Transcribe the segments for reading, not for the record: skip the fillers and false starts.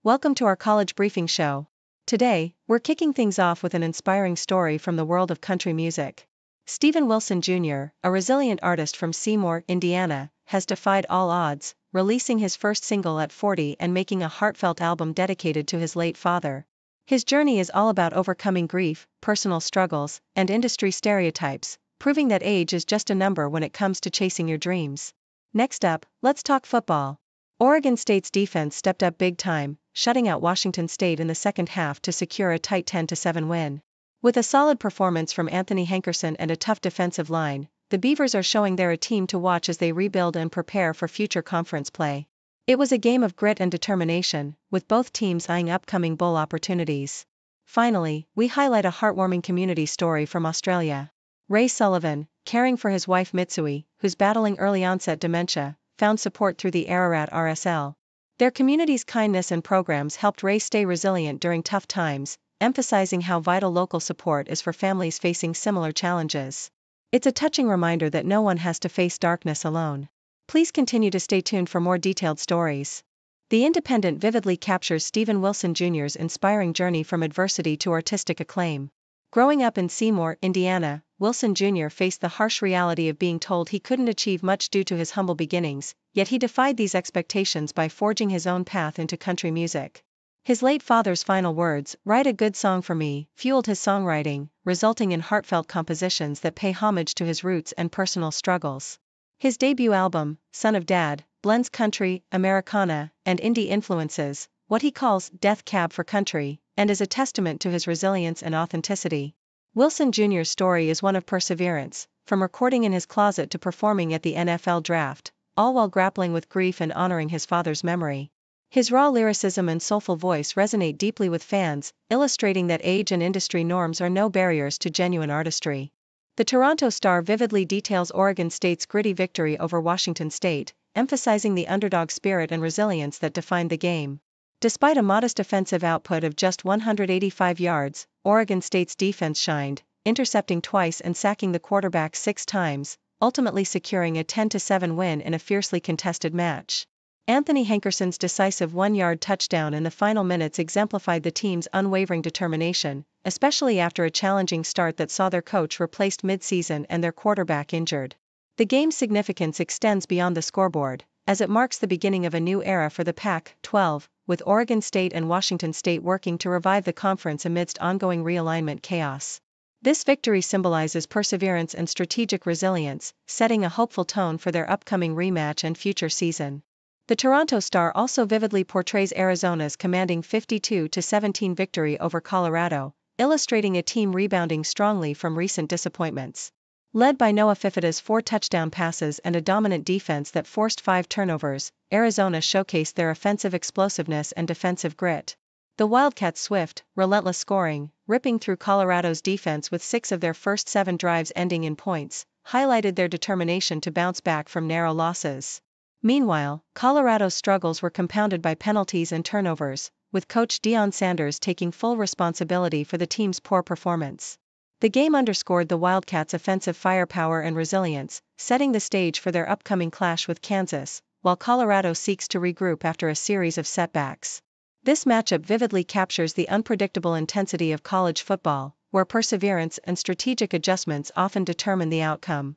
Welcome to our college briefing show. Today, we're kicking things off with an inspiring story from the world of country music. Steven Wilson Jr., a resilient artist from Seymour, Indiana, has defied all odds, releasing his first single at 40 and making a heartfelt album dedicated to his late father. His journey is all about overcoming grief, personal struggles, and industry stereotypes, proving that age is just a number when it comes to chasing your dreams. Next up, let's talk football. Oregon State's defense stepped up big time, shutting out Washington State in the second half to secure a tight 10-7 win. With a solid performance from Anthony Hankerson and a tough defensive line, the Beavers are showing they're a team to watch as they rebuild and prepare for future conference play. It was a game of grit and determination, with both teams eyeing upcoming bowl opportunities. Finally, we highlight a heartwarming community story from Australia. Ray Sullivan, caring for his wife Mitsui, who's battling early-onset dementia, found support through the Ararat RSL. Their community's kindness and programs helped Ray stay resilient during tough times, emphasizing how vital local support is for families facing similar challenges. It's a touching reminder that no one has to face darkness alone. Please continue to stay tuned for more detailed stories. The Independent vividly captures Steven Wilson Jr.'s inspiring journey from adversity to artistic acclaim. Growing up in Seymour, Indiana, Wilson Jr. faced the harsh reality of being told he couldn't achieve much due to his humble beginnings, yet he defied these expectations by forging his own path into country music. His late father's final words, "Write a good song for me," fueled his songwriting, resulting in heartfelt compositions that pay homage to his roots and personal struggles. His debut album, Son of Dad, blends country, Americana, and indie influences, what he calls "death cab for country," and is a testament to his resilience and authenticity. Wilson Jr.'s story is one of perseverance, from recording in his closet to performing at the NFL draft, all while grappling with grief and honoring his father's memory. His raw lyricism and soulful voice resonate deeply with fans, illustrating that age and industry norms are no barriers to genuine artistry. The Toronto Star vividly details Oregon State's gritty victory over Washington State, emphasizing the underdog spirit and resilience that defined the game. Despite a modest offensive output of just 185 yards, Oregon State's defense shined, intercepting twice and sacking the quarterback 6 times, ultimately securing a 10-7 win in a fiercely contested match. Anthony Hankerson's decisive 1-yard touchdown in the final minutes exemplified the team's unwavering determination, especially after a challenging start that saw their coach replaced mid-season and their quarterback injured. The game's significance extends beyond the scoreboard, as it marks the beginning of a new era for the Pac-12, with Oregon State and Washington State working to revive the conference amidst ongoing realignment chaos. This victory symbolizes perseverance and strategic resilience, setting a hopeful tone for their upcoming rematch and future season. The Toronto Star also vividly portrays Arizona's commanding 52-17 victory over Colorado, illustrating a team rebounding strongly from recent disappointments. Led by Noah Fifita's 4 touchdown passes and a dominant defense that forced 5 turnovers, Arizona showcased their offensive explosiveness and defensive grit. The Wildcats' swift, relentless scoring, ripping through Colorado's defense with 6 of their first 7 drives ending in points, highlighted their determination to bounce back from narrow losses. Meanwhile, Colorado's struggles were compounded by penalties and turnovers, with coach Deion Sanders taking full responsibility for the team's poor performance. The game underscored the Wildcats' offensive firepower and resilience, setting the stage for their upcoming clash with Kansas, while Colorado seeks to regroup after a series of setbacks. This matchup vividly captures the unpredictable intensity of college football, where perseverance and strategic adjustments often determine the outcome.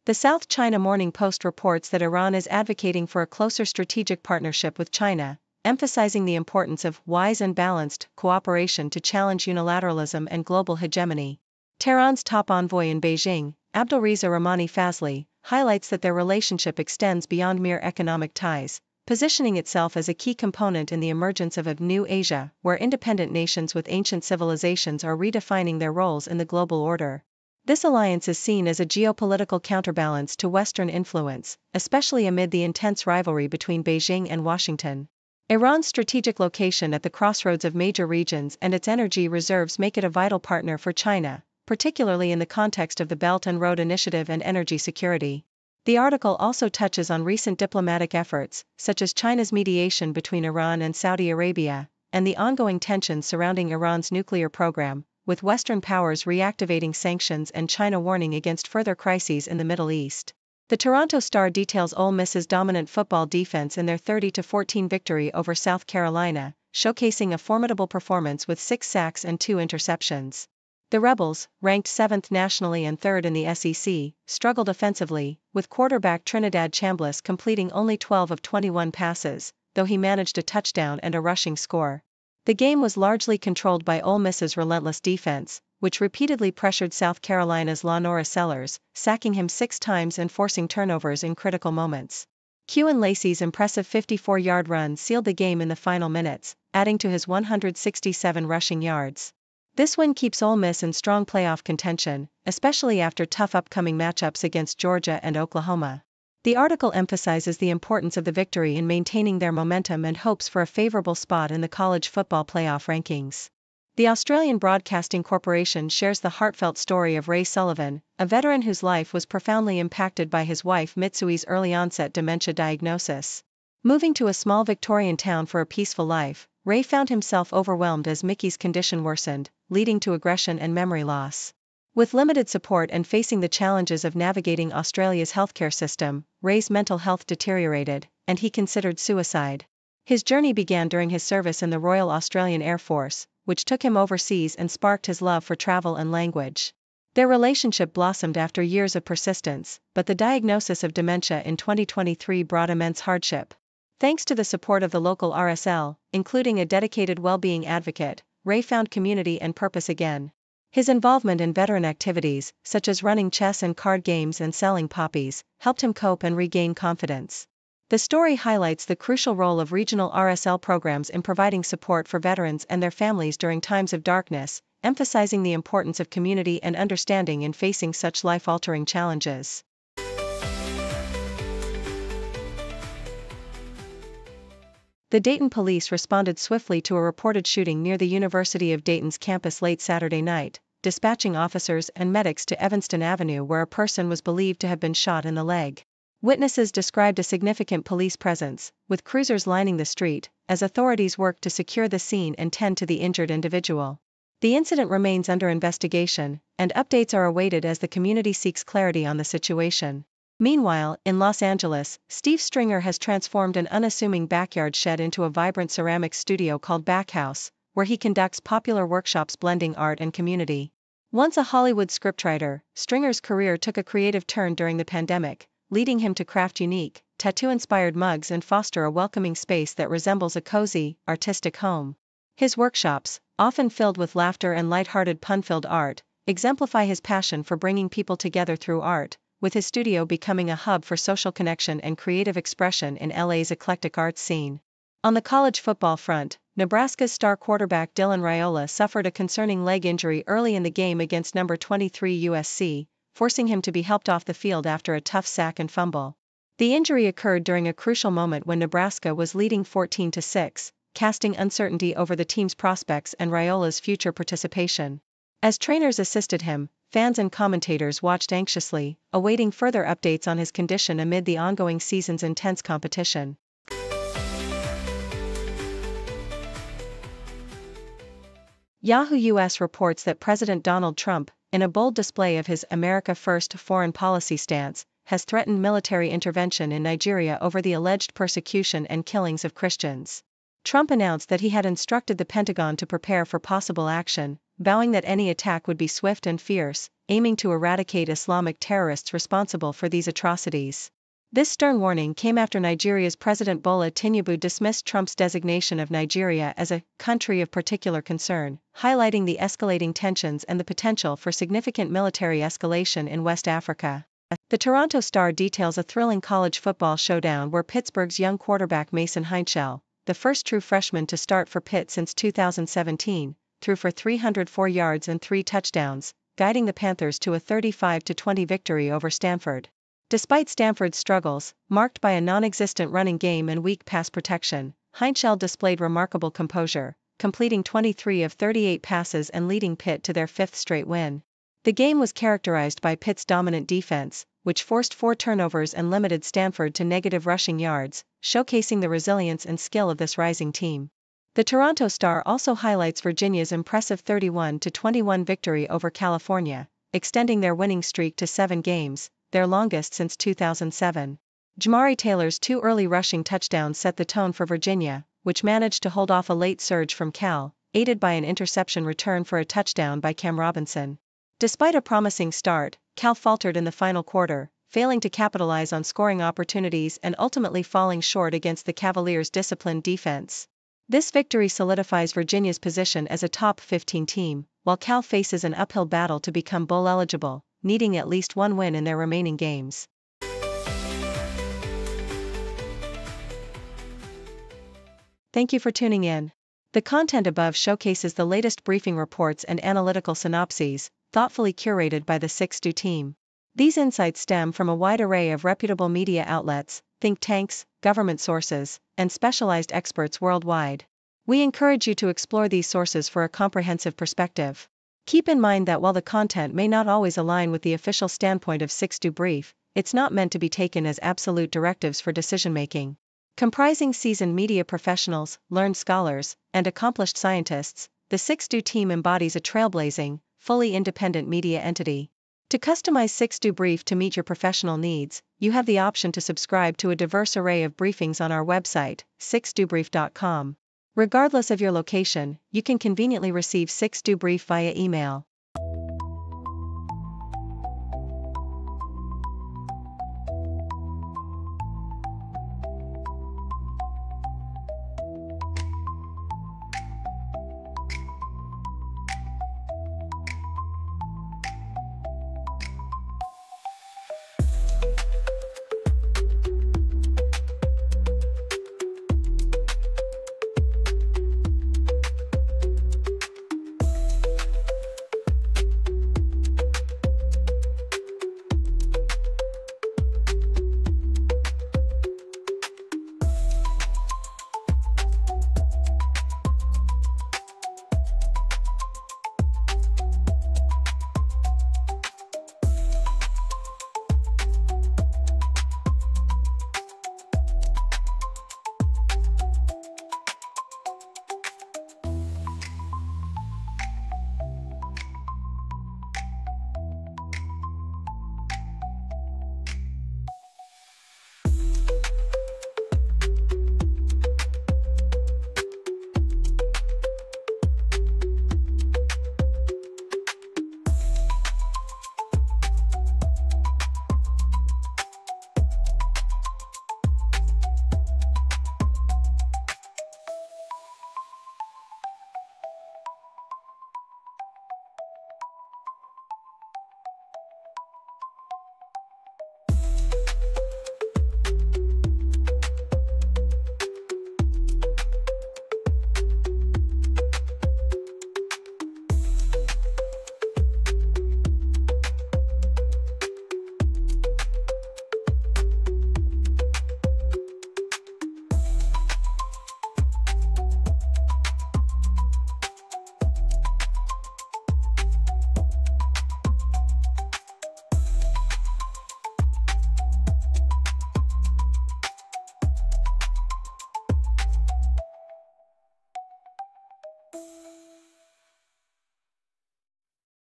The South China Morning Post reports that Iran is advocating for a closer strategic partnership with China, emphasizing the importance of wise and balanced cooperation to challenge unilateralism and global hegemony. Tehran's top envoy in Beijing, Abdulreza Rahmani Fazli, highlights that their relationship extends beyond mere economic ties, positioning itself as a key component in the emergence of a new Asia, where independent nations with ancient civilizations are redefining their roles in the global order. This alliance is seen as a geopolitical counterbalance to Western influence, especially amid the intense rivalry between Beijing and Washington. Iran's strategic location at the crossroads of major regions and its energy reserves make it a vital partner for China, particularly in the context of the Belt and Road Initiative and energy security. The article also touches on recent diplomatic efforts, such as China's mediation between Iran and Saudi Arabia, and the ongoing tensions surrounding Iran's nuclear program, with Western powers reactivating sanctions and China warning against further crises in the Middle East. The Toronto Star details Ole Miss's dominant football defense in their 30-14 victory over South Carolina, showcasing a formidable performance with 6 sacks and 2 interceptions. The Rebels, ranked 7th nationally and 3rd in the SEC, struggled offensively, with quarterback Trinidad Chambliss completing only 12 of 21 passes, though he managed a touchdown and a rushing score. The game was largely controlled by Ole Miss's relentless defense, which repeatedly pressured South Carolina's LaNorra Sellers, sacking him 6 times and forcing turnovers in critical moments. Quen Lacey's impressive 54-yard run sealed the game in the final minutes, adding to his 167 rushing yards. This win keeps Ole Miss in strong playoff contention, especially after tough upcoming matchups against Georgia and Oklahoma. The article emphasizes the importance of the victory in maintaining their momentum and hopes for a favorable spot in the college football playoff rankings. The Australian Broadcasting Corporation shares the heartfelt story of Ray Sullivan, a veteran whose life was profoundly impacted by his wife Mitsui's early-onset dementia diagnosis. Moving to a small Victorian town for a peaceful life, Ray found himself overwhelmed as Mickey's condition worsened, leading to aggression and memory loss. With limited support and facing the challenges of navigating Australia's healthcare system, Ray's mental health deteriorated, and he considered suicide. His journey began during his service in the Royal Australian Air Force, which took him overseas and sparked his love for travel and language. Their relationship blossomed after years of persistence, but the diagnosis of dementia in 2023 brought immense hardship. Thanks to the support of the local RSL, including a dedicated well-being advocate, Ray found community and purpose again. His involvement in veteran activities, such as running chess and card games and selling poppies, helped him cope and regain confidence. The story highlights the crucial role of regional RSL programs in providing support for veterans and their families during times of darkness, emphasizing the importance of community and understanding in facing such life-altering challenges. The Dayton police responded swiftly to a reported shooting near the University of Dayton's campus late Saturday night, dispatching officers and medics to Evanston Avenue where a person was believed to have been shot in the leg. Witnesses described a significant police presence, with cruisers lining the street, as authorities worked to secure the scene and tend to the injured individual. The incident remains under investigation, and updates are awaited as the community seeks clarity on the situation. Meanwhile, in Los Angeles, Steve Stringer has transformed an unassuming backyard shed into a vibrant ceramics studio called Backhouse, where he conducts popular workshops blending art and community. Once a Hollywood scriptwriter, Stringer's career took a creative turn during the pandemic, leading him to craft unique, tattoo-inspired mugs and foster a welcoming space that resembles a cozy, artistic home. His workshops, often filled with laughter and light-hearted pun-filled art, exemplify his passion for bringing people together through art, with his studio becoming a hub for social connection and creative expression in LA's eclectic arts scene. On the college football front, Nebraska's star quarterback Dylan Raiola suffered a concerning leg injury early in the game against number 23 USC, forcing him to be helped off the field after a tough sack and fumble. The injury occurred during a crucial moment when Nebraska was leading 14-6, casting uncertainty over the team's prospects and Raiola's future participation. As trainers assisted him, fans and commentators watched anxiously, awaiting further updates on his condition amid the ongoing season's intense competition. Yahoo US reports that President Donald Trump, in a bold display of his America First foreign policy stance, has threatened military intervention in Nigeria over the alleged persecution and killings of Christians. Trump announced that he had instructed the Pentagon to prepare for possible action, vowing that any attack would be swift and fierce, aiming to eradicate Islamic terrorists responsible for these atrocities. This stern warning came after Nigeria's President Bola Tinubu dismissed Trump's designation of Nigeria as a country of particular concern, highlighting the escalating tensions and the potential for significant military escalation in West Africa. The Toronto Star details a thrilling college football showdown where Pittsburgh's young quarterback Mason Heinchel, the first true freshman to start for Pitt since 2017, threw for 304 yards and 3 touchdowns, guiding the Panthers to a 35-20 victory over Stanford. Despite Stanford's struggles, marked by a non-existent running game and weak pass protection, Heinchel displayed remarkable composure, completing 23 of 38 passes and leading Pitt to their 5th straight win. The game was characterized by Pitt's dominant defense, which forced 4 turnovers and limited Stanford to negative rushing yards, showcasing the resilience and skill of this rising team. The Toronto Star also highlights Virginia's impressive 31-21 victory over California, extending their winning streak to 7 games, their longest since 2007. Jamari Taylor's 2 early rushing touchdowns set the tone for Virginia, which managed to hold off a late surge from Cal, aided by an interception return for a touchdown by Cam Robinson. Despite a promising start, Cal faltered in the final quarter, failing to capitalize on scoring opportunities and ultimately falling short against the Cavaliers' disciplined defense. This victory solidifies Virginia's position as a top 15 team, while Cal faces an uphill battle to become bowl eligible, needing at least one win in their remaining games. Thank you for tuning in. The content above showcases the latest briefing reports and analytical synopses, thoughtfully curated by the 6Do team. These insights stem from a wide array of reputable media outlets, think tanks, government sources, and specialized experts worldwide. We encourage you to explore these sources for a comprehensive perspective. Keep in mind that while the content may not always align with the official standpoint of 6Do Brief, it's not meant to be taken as absolute directives for decision-making. Comprising seasoned media professionals, learned scholars, and accomplished scientists, the 6Do team embodies a trailblazing, fully independent media entity. To customize 6Do Brief to meet your professional needs, you have the option to subscribe to a diverse array of briefings on our website, 6dobrief.com. Regardless of your location, you can conveniently receive 6Do Brief via email.